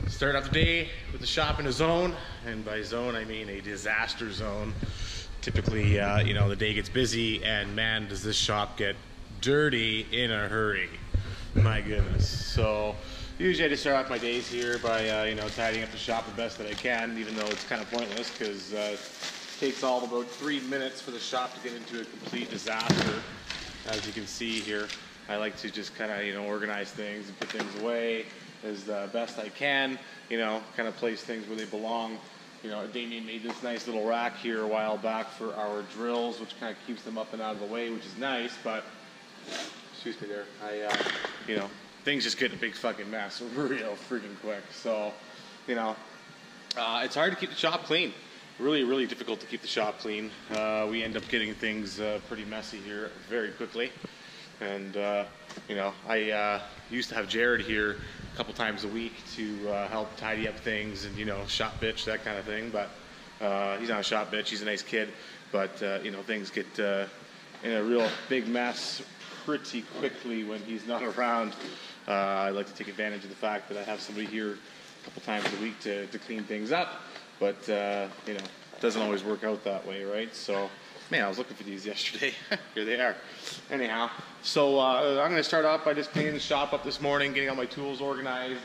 Start off the day with the shop in a zone, and by zone I mean a disaster zone. Typically, you know, the day gets busy, and man, does this shop get dirty in a hurry. My goodness. So usually I just start off my days here by, you know, tidying up the shop the best that I can, even though it's kind of pointless because it takes all about 3 minutes for the shop to get into a complete disaster. As you can see here, I like to just kind of, you know, organize things and put things away as best I can, you know, kind of place things where they belong. You know, Damien made this nice little rack here a while back for our drills, which kind of keeps them up and out of the way, which is nice, but, excuse me there, you know, things just get a big fucking mess real freaking quick. So, you know, it's hard to keep the shop clean. Really, really difficult to keep the shop clean. We end up getting things pretty messy here very quickly. And, you know, I used to have Jared here a couple times a week to help tidy up things and, you know, shop bitch, that kind of thing. But he's not a shop bitch, he's a nice kid. But, you know, things get in a real big mess pretty quickly when he's not around. I like to take advantage of the fact that I have somebody here a couple times a week to clean things up. But, you know, it doesn't always work out that way, right? So, man, I was looking for these yesterday. Here they are. Anyhow, so I'm going to start off by just cleaning the shop up this morning, getting all my tools organized.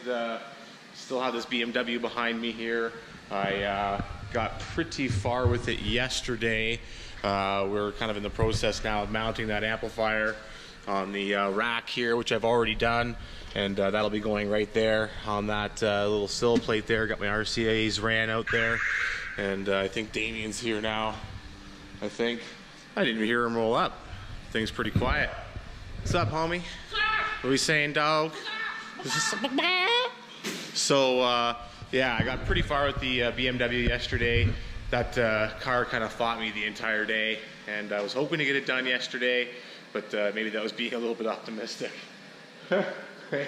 Still have this BMW behind me here. I got pretty far with it yesterday. We're kind of in the process now of mounting that amplifier on the rack here, which I've already done. And that'll be going right there on that little sill plate there. Got my RCAs ran out there. And I think Damien's here now. I think. I didn't even hear him roll up. Thing's pretty quiet. What's up, homie? What are we saying, dog? So, yeah, I got pretty far with the BMW yesterday. That car kind of fought me the entire day. And I was hoping to get it done yesterday, but maybe that was being a little bit optimistic. Right?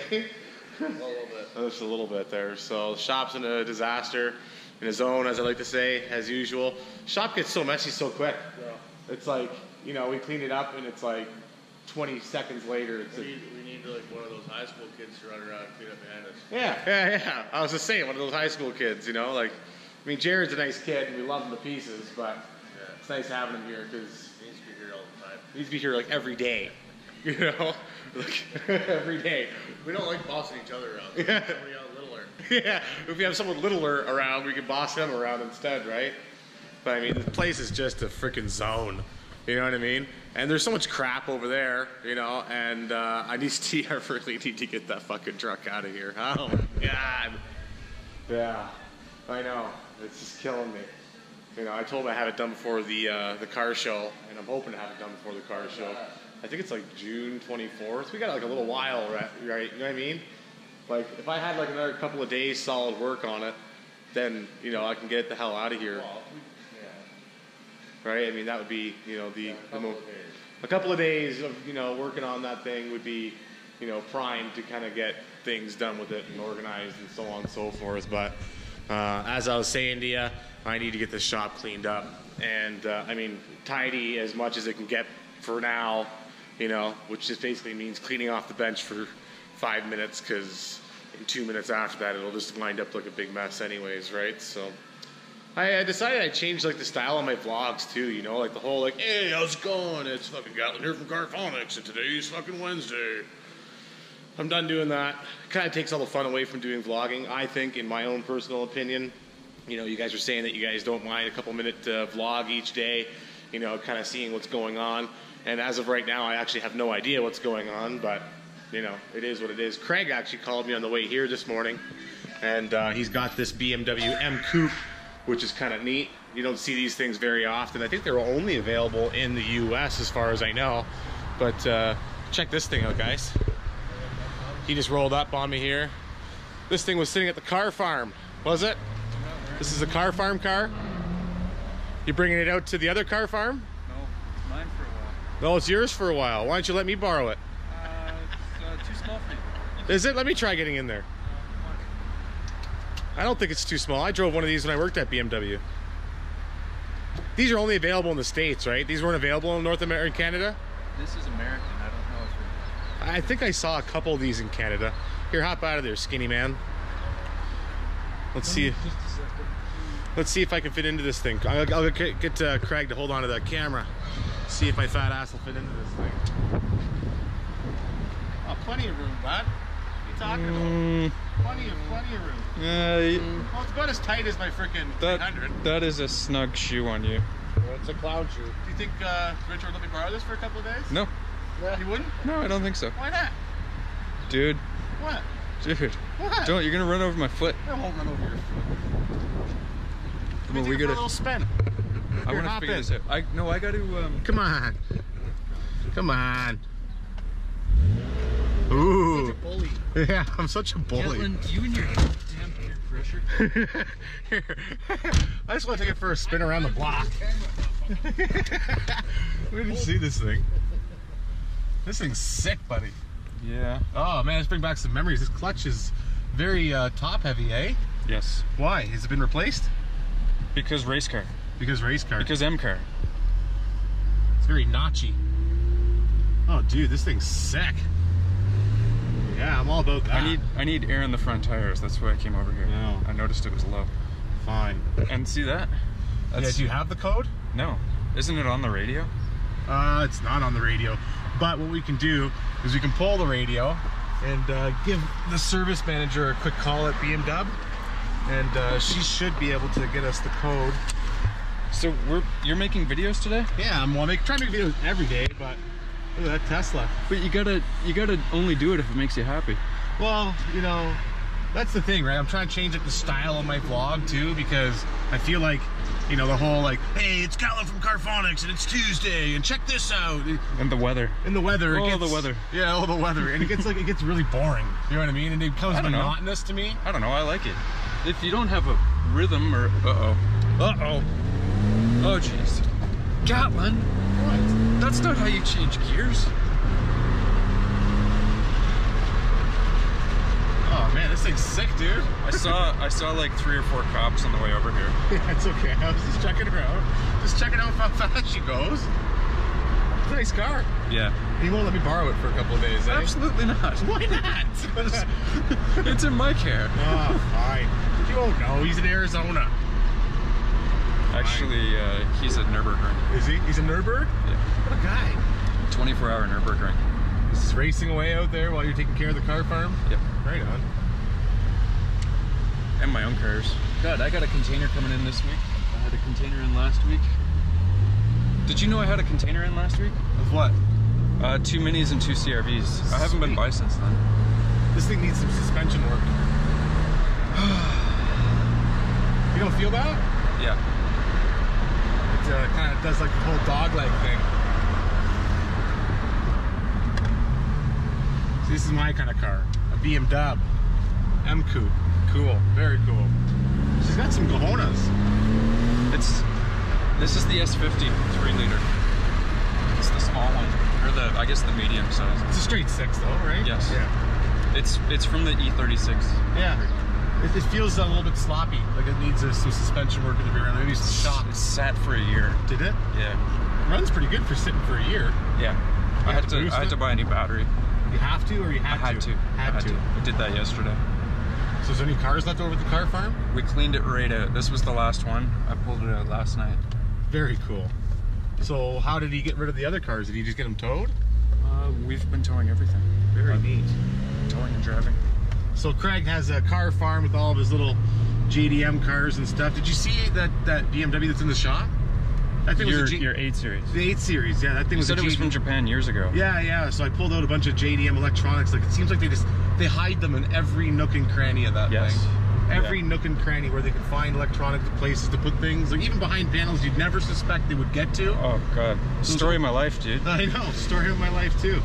A little bit. Just a little bit there. So the shop's in a disaster, in a zone, as I like to say, as usual. Shop gets so messy so quick. Yeah. It's like, you know, we clean it up and it's like 20 seconds later. It's we need like one of those high school kids to run around and clean up behind us. Yeah. I was just saying, one of those high school kids, you know, like, I mean, Jared's a nice kid and we love him to pieces, but yeah, it's nice having him here because he needs to be here all the time. He needs to be here like every day. You know, like every day. We don't like bossing each other around. Yeah. Somebody else littler. Yeah, if we have someone littler around, we can boss them around instead, right? But I mean, the place is just a freaking zone. You know what I mean? And there's so much crap over there, you know, and I really need to get that fucking truck out of here. Oh my God. Yeah, I know. It's just killing me. You know, I told him I have it done before the car show, and I'm hoping to have it done before the car show. I think it's like June 24th. We got like a little while, right? You know what I mean? Like, if I had like another couple of days solid work on it, then, you know, I can get the hell out of here. Well, yeah. Right? I mean, that would be, you know, a couple of days of, you know, working on that thing would be, you know, primed to kind of get things done with it and organized and so on and so forth. But as I was saying to you, I need to get this shop cleaned up. And, I mean, tidy as much as it can get for now. You know, which just basically means cleaning off the bench for 5 minutes, because in 2 minutes after that, it'll just wind up like a big mess anyways, right? So I decided I'd change like the style of my vlogs too, you know, like the whole like, hey, how's it going? It's fucking Gatlin here from CarPhonix, and today's fucking Wednesday. I'm done doing that. It kind of takes all the fun away from doing vlogging, I think, in my own personal opinion. You know, you guys are saying that you guys don't mind a couple minute vlog each day, you know, kind of seeing what's going on. And as of right now, I actually have no idea what's going on, but, you know, it is what it is. Craig actually called me on the way here this morning, and he's got this BMW M Coupe, which is kind of neat. You don't see these things very often. I think they're only available in the US as far as I know. But check this thing out, guys. He just rolled up on me here. This thing was sitting at the car farm, was it? This is a car farm car? You bringing it out to the other car farm? Mine for a while. No, it's yours for a while. Why don't you let me borrow it? It's too small for you. Is it? Let me try getting in there. I don't think it's too small. I drove one of these when I worked at BMW. These are only available in the States, right? These weren't available in North America and Canada? This is American. I don't know if I think I saw a couple of these in Canada. Here, hop out of there, skinny man. Let's see. Just a second. Let's see if I can fit into this thing. I'll get Craig to hold on to the camera. See if my fat ass will fit into this thing. Oh, plenty of room, bud. What are you talking about? Plenty of room. Well, it's about as tight as my freaking 300. That is a snug shoe on you. Well, it's a clown shoe. Do you think Richard would let me borrow this for a couple of days? No. He wouldn't? No, I don't think so. Why not? Dude. What? Dude. What? Don't, you're gonna run over my foot. I won't run over your foot. Come on, we Take it for a gotta. little spin. I Here, want to hop figure in. this out. I gotta. Come on. Come on. Ooh. Such a bully. Yeah, I'm such a bully. Getland, you and your damn peer pressure. Here. I just want to take it for a spin around the block. We didn't see this thing. This thing's sick, buddy. Yeah. Oh man, let's bring back some memories. This clutch is very top heavy, eh? Yes. Why? Has it been replaced? Because race car. Because race car. Because M car. It's very notchy. Oh dude, this thing's sick. Yeah, I'm all about that. I need air in the front tires. That's why I came over here. No. I noticed it was low. Fine. And see that? Yeah, do you have the code? No. Isn't it on the radio? It's not on the radio. But what we can do is we can pull the radio and give the service manager a quick call at BMW, and she should be able to get us the code. So you're making videos today? Yeah, I'm trying to make videos every day, but look at that Tesla. But you gotta only do it if it makes you happy. Well, you know, that's the thing, right? I'm trying to change up the style of my vlog too, because I feel like, you know, the whole like, hey, it's Callan from CarPhonix and it's Tuesday and check this out. And the weather. And the weather. Oh, it gets, the weather. Yeah, oh, the weather. And it gets really boring. You know what I mean? And it becomes I don't know. monotonous to me. I don't know, I like it. If you don't have a rhythm or Uh-oh. Oh jeez. Gatlin, What? that's not how you change gears. Oh man, this thing's sick, dude. I saw like 3 or 4 cops on the way over here. Yeah, it's okay. I was just checking her out. Just checking out how fast she goes. It's a nice car. Yeah. He won't let me borrow it for a couple of days, eh? Absolutely not. Why not? It's in my care. Oh, fine. You won't know. He's in Arizona. Actually, he's at Nürburgring. Is he? He's a Nürburgring? Yeah. What a guy. 24-hour Nürburgring. He's just racing away out there while you're taking care of the car farm? Yep. Right on. And my own cars. God, I got a container coming in this week. I had a container in last week. Did you know I had a container in last week? Of what? 2 minis and 2 CRVs. I haven't been Sweet. by since then. This thing needs some suspension work. You don't feel that? Yeah. It kind of does like the whole dog leg thing. See, this is my kind of car. A BMW. M Coupe. Cool. Very cool. She's got some cojones. This is the S50 3-liter. It's the small one, or I guess the medium size. It's a straight 6 though, right? Yes. Yeah. It's from the E36. Yeah. It feels a little bit sloppy. Like it needs some suspension work at the rear end. Maybe some shocks. It's sat for a year. Did it? Yeah. Runs pretty good for sitting for a year. Yeah. I have to boost had it? to buy a new battery. You have to, or you I had to? had to. I did that yesterday. So is there any cars left over at the car farm? We cleaned it right out. This was the last one. I pulled it out last night. Very cool. So how did he get rid of the other cars? Did he just get them towed? We've been towing everything. Very neat. Towing and driving. So Craig has a car farm with all of his little JDM cars and stuff. Did you see that BMW that's in the shop? That thing was Your 8 Series. the 8 Series. Yeah, that thing You was said a it was JDM. from Japan years ago. Yeah. So I pulled out a bunch of JDM electronics. Like it seems like they hide them in every nook and cranny of that Yes. thing. Every Yeah. nook and cranny where they can find electronic places to put things. Like even behind panels you'd never suspect they would get to. Oh god. Story of my life, dude. I know. Story of my life too.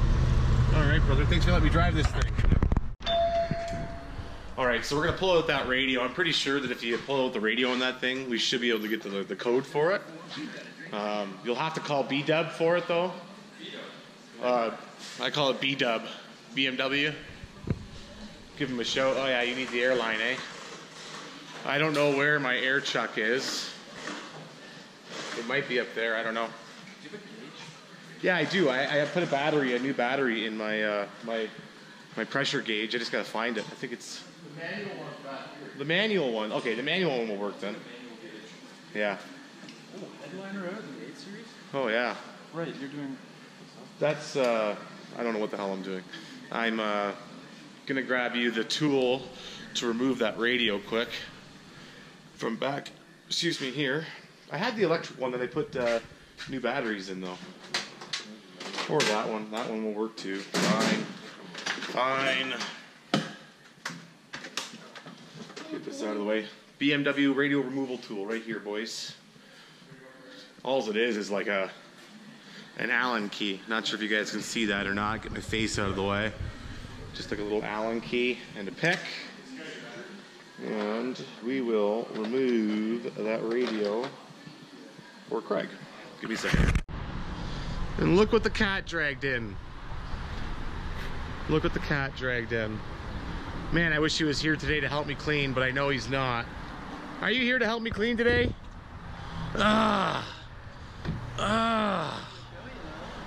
All right, brother. Thanks for letting me drive this thing. All right, so we're gonna pull out that radio. I'm pretty sure that if you pull out the radio on that thing, we should be able to get the code for it. You'll have to call B-Dub for it though. I call it B-Dub, BMW. Give him a shout. Oh yeah, you need the airline, eh? I don't know where my air chuck is. It might be up there. I don't know. Yeah, I do. I put a new battery in my My pressure gauge. I just gotta find it. I think it's The manual one's back here. the manual one. Okay, the manual one will work then. Yeah. Oh, headliner out in the 8 Series? Oh yeah. Right, you're doing... That's I don't know what the hell I'm doing. I'm gonna grab you the tool to remove that radio quick from back. Excuse me here. I had the electric one that I put new batteries in though. Or that one. That one will work too. Fine. Fine. Get this out of the way. BMW radio removal tool right here, boys. All it is like an Allen key. Not sure if you guys can see that or not. Get my face out of the way. Just like a little Allen key and a pick. And we will remove that radio for Craig. Give me a second. And look what the cat dragged in. Look what the cat dragged in. Man, I wish he was here today to help me clean, but I know he's not. Are you here to help me clean today?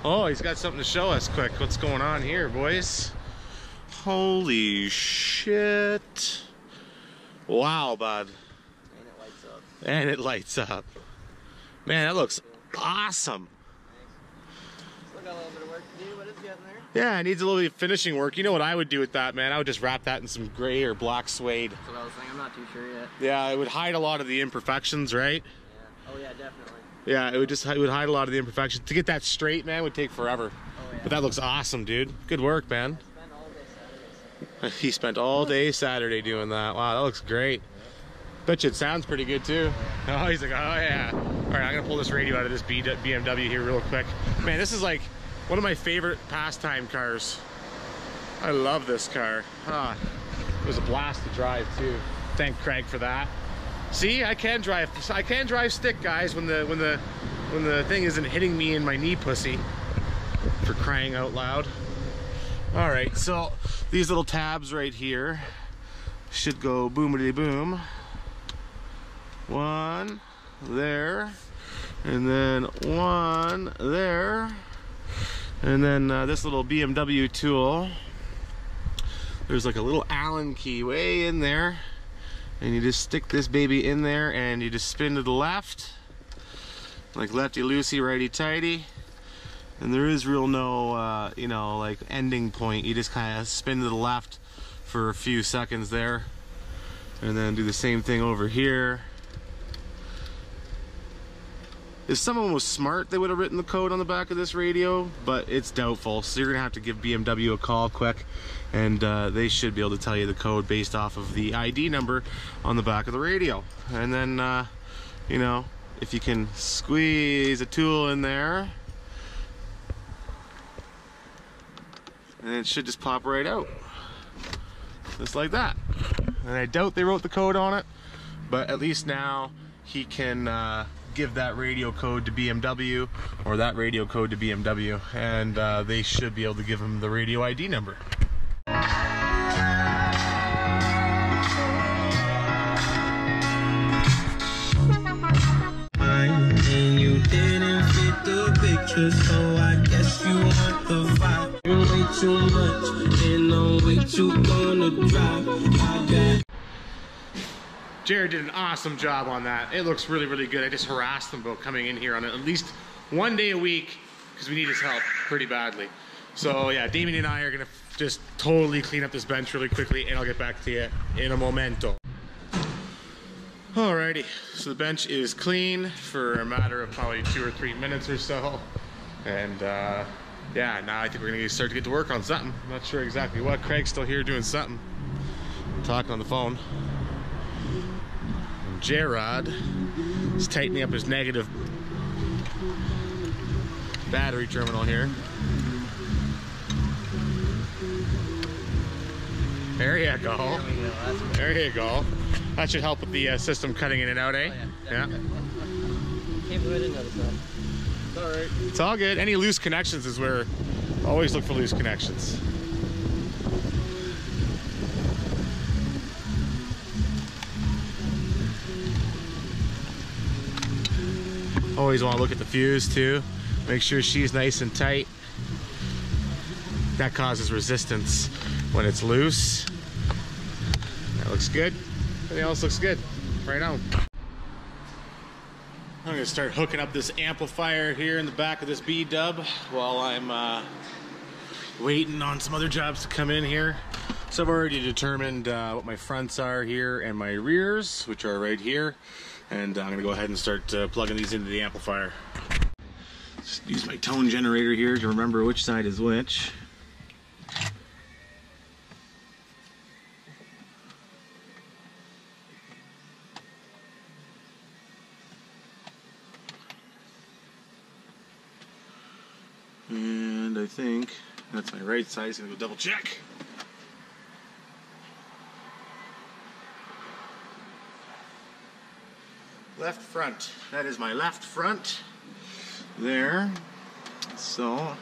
Oh, he's got something to show us quick. What's going on here, boys? Holy shit. Wow, bud. And it lights up. And it lights up. Man, that looks awesome. Still got a little bit of work to do, but it's getting there. Yeah, it needs a little bit of finishing work. You know what I would do with that, man? I would just wrap that in some gray or black suede. That's what I was saying. I'm not too sure yet. Yeah, it would hide a lot of the imperfections, right? Yeah. Oh yeah, definitely. Yeah, it would hide a lot of the imperfections. To get that straight, man, would take forever. Oh yeah. But that looks awesome, dude. Good work, man. He spent all day Saturday doing that. Wow, that looks great. Bet you it sounds pretty good too. Oh, he's like, oh yeah. All right, I'm gonna pull this radio out of this BMW here real quick. Man, this is like one of my favorite pastime cars. I love this car. It was a blast to drive too. Thank Craig for that. See, I can drive stick, guys, when the thing isn't hitting me in my knee pussy. For crying out loud. All right, so these little tabs right here should go boomity boom. One there, and then one there, and then this little BMW tool. There's like a little Allen key way in there, and you just stick this baby in there, and you just spin to the left, like lefty loosey, righty tighty. And there is real no, you know, like ending point. You just kind of spin to the left for a few seconds there, and then do the same thing over here. If someone was smart, they would have written the code on the back of this radio, but it's doubtful. So you're gonna have to give BMW a call quick, and they should be able to tell you the code based off of the ID number on the back of the radio. And then, you know, if you can squeeze a tool in there, and it should just pop right out. Just like that. And I doubt they wrote the code on it, but at least now he can give that radio code to BMW, or that radio code to BMW, and they should be able to give him the radio ID number. And you didn't fit the picture, so I guess you want the vibe. You way too much, and I'm way too gonna drive. Jared did an awesome job on that. It looks really, really good. I just harassed him about coming in here on it at least one day a week because we need his help pretty badly. So yeah, Damien and I are gonna just totally clean up this bench really quickly, and I'll get back to you in a momento. Alrighty, so the bench is clean for a matter of probably 2 or 3 minutes or so. And yeah, now I think we're gonna start to get to work on something. I'm not sure exactly what. Craig's still here doing something. Talking on the phone. And Gerard is tightening up his negative battery terminal here. There you go. There you go. That should help with the system cutting in and out, eh? Oh, yeah. Can't believe I didn't notice that. It's alright. It's all good. Any loose connections is where, always look for loose connections. Always want to look at the fuse too. Make sure she's nice and tight. That causes resistance when it's loose. That looks good. Everything else looks good right now. I'm gonna start hooking up this amplifier here in the back of this B-dub while I'm waiting on some other jobs to come in here. So I've already determined what my fronts are here and my rears, which are right here. And I'm gonna go ahead and start plugging these into the amplifier. Just use my tone generator here to remember which side is which. And I think that's my right side, so I'm gonna go double check. Left front. That is my left front. There. So,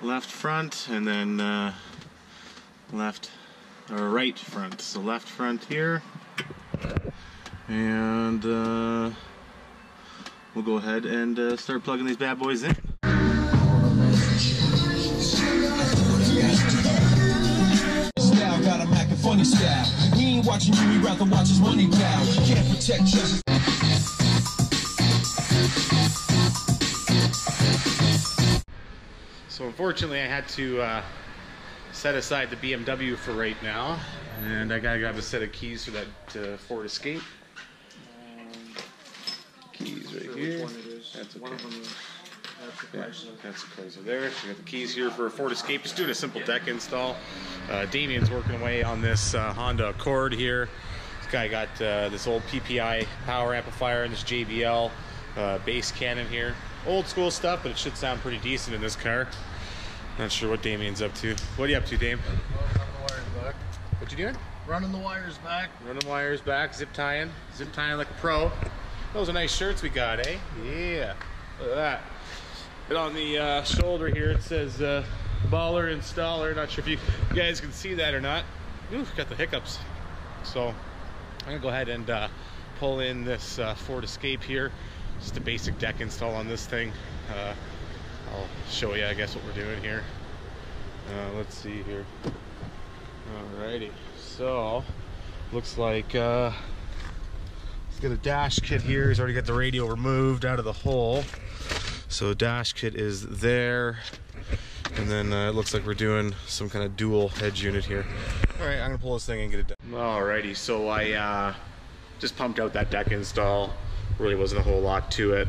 left front, and then left or right front. So left front here. And we'll go ahead and start plugging these bad boys in. Funny style. He ain't watching you, he'd rather watch his money pal. Can't protect you. So unfortunately I had to set aside the BMW for right now, and I gotta grab a set of keys for that Ford Escape. Keys right here. That's okay. That's okay. So there, we got the keys here for a Ford Escape. Just doing a simple deck install. Damien's working away on this Honda Accord here. This guy got this old PPI power amplifier and this JBL bass cannon here. Old school stuff, but it should sound pretty decent in this car. Not sure what Damien's up to. What are you up to, Dame? Running the wires back. What you doing? Running the wires back. Running wires back, zip tying like a pro. Those are nice shirts we got, eh? Yeah, look at that. And on the shoulder here it says baller installer. Not sure if you guys can see that or not. Ooh, got the hiccups. So I'm gonna go ahead and pull in this Ford Escape here. Just a basic deck install on this thing. I'll show you, I guess, what we're doing here. Let's see here. Alrighty, so looks like he's got a dash kit here. He's already got the radio removed out of the hole. So dash kit is there, and then it looks like we're doing some kind of dual head unit here. All right, I'm gonna pull this thing and get it done. Alrighty, so I just pumped out that deck install. Really wasn't a whole lot to it.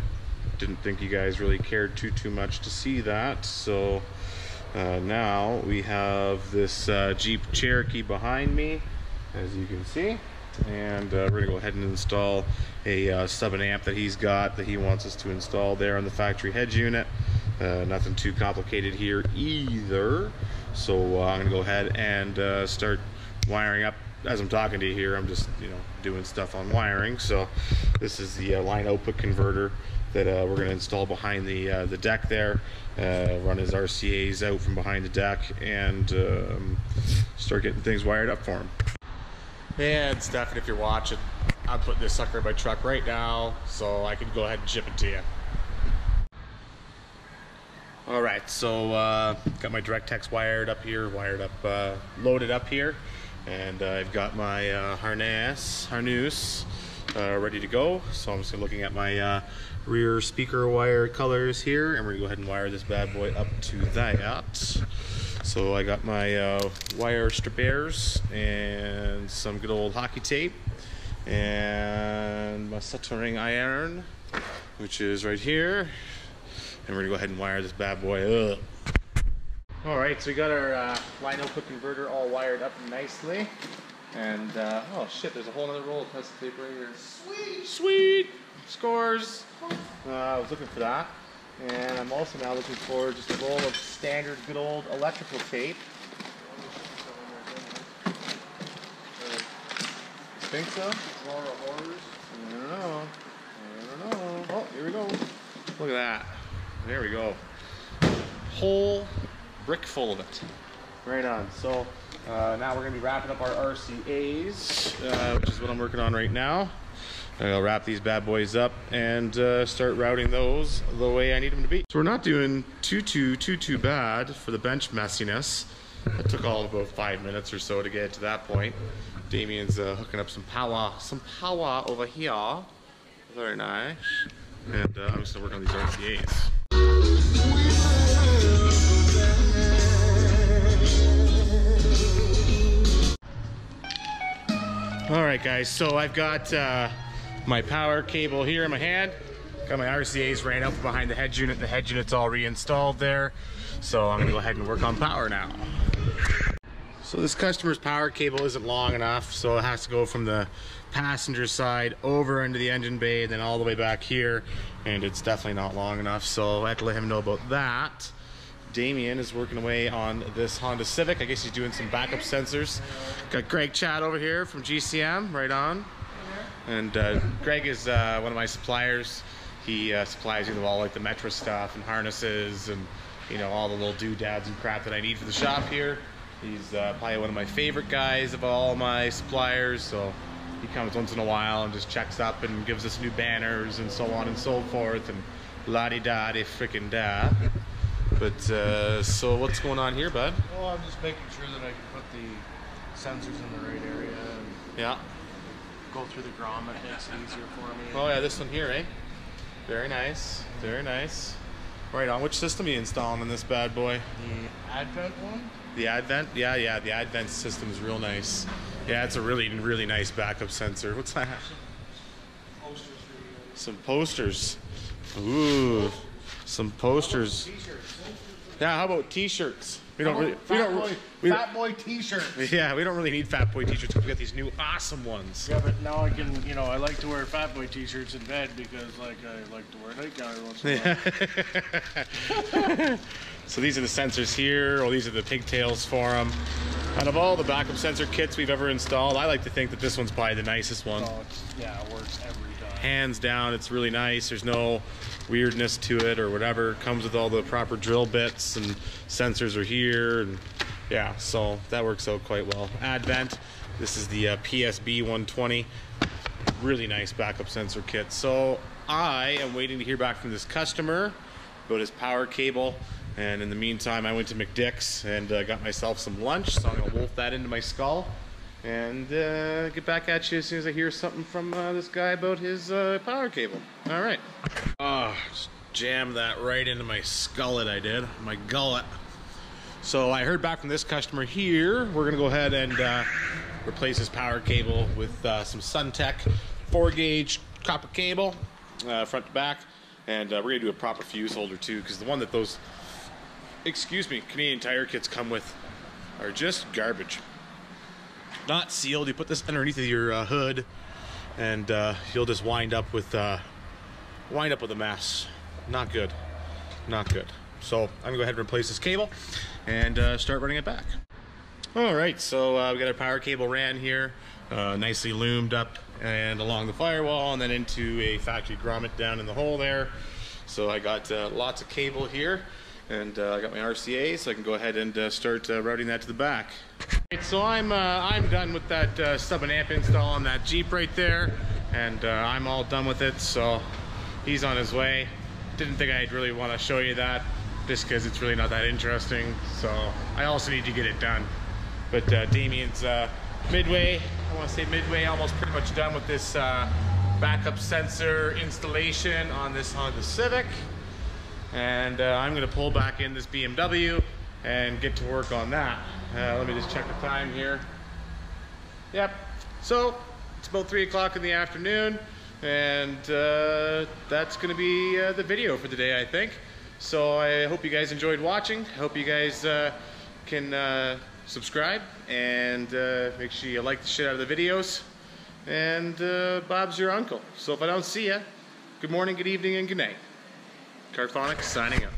Didn't think you guys really cared too much to see that. So now we have this Jeep Cherokee behind me, as you can see. And we're gonna go ahead and install a sub and amp that he's got that he wants us to install there on the factory head unit. Nothing too complicated here either. So I'm gonna go ahead and start wiring up. As I'm talking to you here, I'm just doing stuff on wiring. So this is the line output converter that we're gonna install behind the deck there. Run his RCA's out from behind the deck and start getting things wired up for him. And Stefan, if you're watching, I'm putting this sucker in my truck right now so I can go ahead and ship it to you. Alright, so got my DirectX wired up here, loaded up here, and I've got my harness ready to go. So I'm just looking at my rear speaker wire colors here, and we're gonna go ahead and wire this bad boy up to that. So I got my wire strippers and some good old hockey tape and my soldering iron, which is right here. And we're gonna go ahead and wire this bad boy up. All right, so we got our line output converter all wired up nicely. And oh shit, there's a whole other roll of test tape right here. Sweet, scores. I was looking for that. And I'm also now looking for just a roll of standard good old electrical tape. Think so? I don't know. Oh, here we go. Look at that. There we go. Whole brick full of it. Right on. So now we're going to be wrapping up our RCAs, which is what I'm working on right now. I'll wrap these bad boys up and start routing those the way I need them to be. So we're not doing too bad for the bench messiness. It took all about 5 minutes or so to get to that point. Damien's hooking up some power over here. Very nice. And I'm just gonna work on these RCAs. All right, guys. So I've got my power cable here in my hand. Got my RCAs ran out behind the head unit. The head unit's all reinstalled there. So I'm gonna go ahead and work on power now. So this customer's power cable isn't long enough, so it has to go from the passenger side over into the engine bay and then all the way back here, and it's definitely not long enough, so I had to let him know about that. Damien is working away on this Honda Civic. I guess he's doing some backup sensors. Got Greg Chad over here from GCM, right on. And Greg is one of my suppliers. He supplies me with all like the Metro stuff and harnesses and all the little doodads and crap that I need for the shop here. He's probably one of my favorite guys of all my suppliers, so he comes once in a while and just checks up and gives us new banners and so on and so forth and la-di-da-di frickin' da. But so what's going on here, bud? Well, I'm just making sure that I can put the sensors in the right area and go through the grommet. It's easier for me. Oh yeah, this one here, eh? Very nice, very nice. Right on. Which system are you installing in this bad boy? The Advent one? The Advent? Yeah, the Advent system is real nice. Yeah, it's a really, really nice backup sensor. What's that? Some posters. Ooh, some posters. Yeah, how about t-shirts? Fat boy t-shirts. Yeah, we don't really need fat boy t-shirts. We've got these new awesome ones. Yeah, but now I can, I like to wear fat boy t-shirts in bed because, like, I like to wear a nightgown every once in a while. So these are the sensors here. These are the pigtails for them. Out of all the backup sensor kits we've ever installed, I like to think that this one's probably the nicest one. Oh, it works every time. Hands down, it's really nice. There's no weirdness to it or whatever. It comes with all the proper drill bits and sensors are here. And yeah, so that works out quite well. Advent, this is the PSB 120. Really nice backup sensor kit. So I am waiting to hear back from this customer about his power cable. And in the meantime, I went to McDick's and got myself some lunch. So I'm gonna wolf that into my skull and get back at you as soon as I hear something from this guy about his power cable. All right. Just jammed that right into my skullet, I did. My gullet. So I heard back from this customer here. We're gonna go ahead and replace his power cable with some Suntech 4-gauge copper cable, front to back. And we're gonna do a proper fuse holder too, because the one that those Canadian Tire kits come with are just garbage. Not sealed. You put this underneath of your hood, and you'll just wind up with a mess. Not good. Not good. So I'm gonna go ahead and replace this cable and start running it back. All right. So we got our power cable ran here, nicely loomed up and along the firewall, and then into a factory grommet down in the hole there. So I got lots of cable here. And I got my RCA, so I can go ahead and start routing that to the back. Right, so I'm done with that sub and amp install on that Jeep right there, and I'm all done with it. So he's on his way. Didn't think I'd really want to show you that, just because it's really not that interesting. So I also need to get it done. But Damien's midway. I want to say midway, almost pretty much done with this backup sensor installation on this Honda Civic. And I'm going to pull back in this BMW and get to work on that. Let me just check the time here. Yep, so it's about 3 o'clock in the afternoon, and that's going to be the video for today, I think. So I hope you guys enjoyed watching. I hope you guys can subscribe and make sure you like the shit out of the videos. And Bob's your uncle. So if I don't see you, good morning, good evening, and good night. CarPhonix signing out.